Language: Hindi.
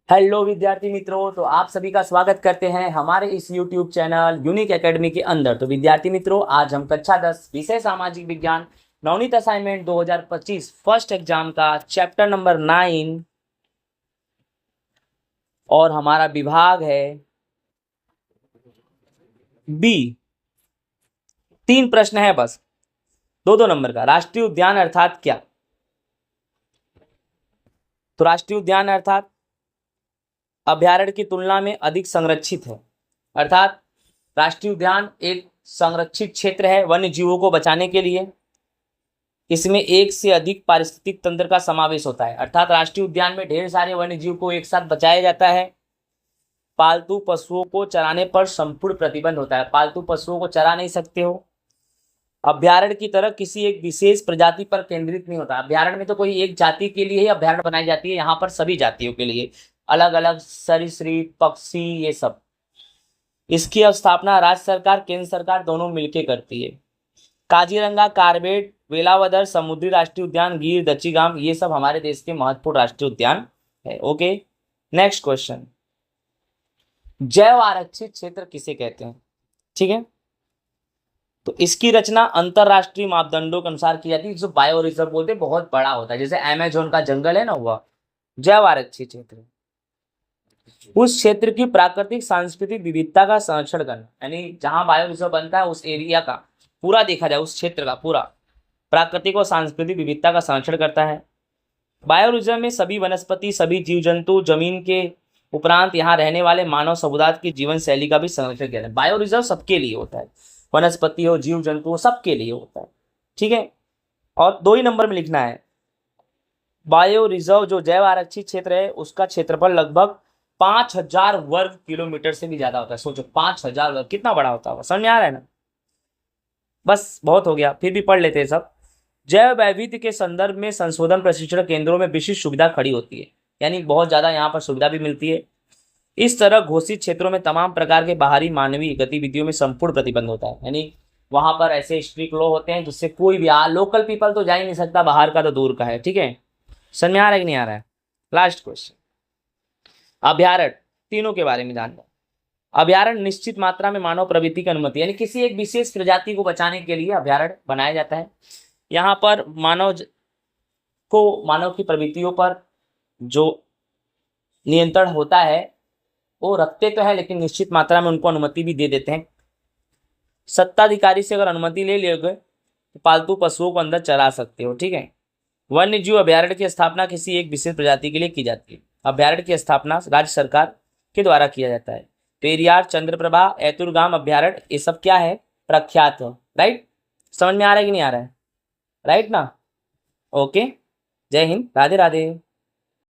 हेलो विद्यार्थी मित्रों, तो आप सभी का स्वागत करते हैं हमारे इस YouTube चैनल यूनिक एकेडमी के अंदर। तो विद्यार्थी मित्रों, आज हम कक्षा 10 विषय सामाजिक विज्ञान नवनीत असाइनमेंट 2025 फर्स्ट एग्जाम का चैप्टर नंबर 9 और हमारा विभाग है बी। 3 प्रश्न है बस, दो नंबर का। राष्ट्रीय उद्यान अर्थात क्या? तो राष्ट्रीय उद्यान अर्थात अभ्यारण्य की तुलना में अधिक संरक्षित है। अर्थात राष्ट्रीय उद्यान एक संरक्षित क्षेत्र है वन्य जीवों को बचाने के लिए। इसमें एक से अधिक पारिस्थितिक तंत्र का समावेश होता है। अर्थात राष्ट्रीय उद्यान में ढेर सारे वन्य जीव को एक साथ बचाया जाता है। पालतू पशुओं को चराने पर संपूर्ण प्रतिबंध होता है। पालतू पशुओं को चरा नहीं सकते हो। अभ्यारण्य की तरह किसी एक विशेष प्रजाति पर केंद्रित नहीं होता। अभ्यारण्य में तो कोई एक जाति के लिए ही अभ्यारण्य बनाई जाती है, यहाँ पर सभी जातियों के लिए, अलग अलग सरीसृप, पक्षी, ये सब। इसकी स्थापना राज्य सरकार, केंद्र सरकार दोनों मिलकर करती है। काजीरंगा, कार्बेट, वेलावदर समुद्री राष्ट्रीय उद्यान, गिर, दच्चीगाम, ये सब हमारे देश के महत्वपूर्ण राष्ट्रीय उद्यान है। Okay, next question. जैव आरक्षित क्षेत्र किसे कहते हैं? ठीक है, तो इसकी रचना अंतरराष्ट्रीय मापदंडों के अनुसार की जाती है। जो बायो रिजर्व बोलते हैं, बहुत बड़ा होता है, जैसे अमेजोन का जंगल है ना, वह जैव आरक्षित क्षेत्र। उस क्षेत्र की प्राकृतिक सांस्कृतिक विविधता का संरक्षण करना, यानी जहां बायो रिजर्व बनता है उस एरिया का पूरा देखा जाए, उस क्षेत्र का पूरा प्राकृतिक और सांस्कृतिक विविधता का संरक्षण करता है। बायो रिजर्व में सभी वनस्पति, सभी जीव जंतु, जमीन के उपरांत यहाँ रहने वाले मानव समुदाय की जीवन शैली का भी संरक्षण किया जाता है। बायो रिजर्व सबके लिए होता है, वनस्पति हो, जीव जंतु हो, सबके लिए होता है। ठीक है, और 2 ही नंबर में लिखना है। बायो रिजर्व जो जैव आरक्षित क्षेत्र है उसका क्षेत्रफल लगभग 5000 वर्ग किलोमीटर से भी ज्यादा होता है। सोचो 5000 वर्ग, कितना बड़ा होता होगा। समझ में आ रहा है ना? बस बहुत हो गया, फिर भी पढ़ लेते हैं सब। जैव वैविध्य के संदर्भ में संशोधन प्रशिक्षण केंद्रों में विशिष्ट सुविधा खड़ी होती है, यानी बहुत ज्यादा यहाँ पर सुविधा भी मिलती है। इस तरह घोषित क्षेत्रों में तमाम प्रकार के बाहरी मानवीय गतिविधियों में संपूर्ण प्रतिबंध होता है, यानी वहां पर ऐसे स्ट्रिक्ट लॉ होते हैं जिससे कोई भी लोकल पीपल तो जा ही नहीं सकता, बाहर का तो दूर का है। ठीक है, समझ में आ रहा है कि नहीं आ रहा है? लास्ट क्वेश्चन, अभ्यारण्य तीनों के बारे में जानना। अभ्यारण्य निश्चित मात्रा में मानव प्रवृत्ति की अनुमति, यानी किसी एक विशेष प्रजाति को बचाने के लिए अभ्यारण्य बनाया जाता है। यहाँ पर मानव की प्रवृत्तियों पर जो नियंत्रण होता है वो रखते तो है, लेकिन निश्चित मात्रा में उनको अनुमति भी दे देते हैं। सत्ताधिकारी से अगर अनुमति ले लोगे तो पालतू पशुओं को अंदर चरा सकते हो। ठीक है, वन्य जीव अभ्यारण्य की स्थापना किसी एक विशेष प्रजाति के लिए की जाती है। अभ्यारण्य की स्थापना राज्य सरकार के द्वारा किया जाता है। पेरियार, चंद्रप्रभा, ऐतुरगाम अभ्यारण्य, ये सब क्या है? प्रख्यात हो। राइट, समझ में आ रहा है कि नहीं आ रहा है? राइट ना? ओके, जय हिंद, राधे राधे।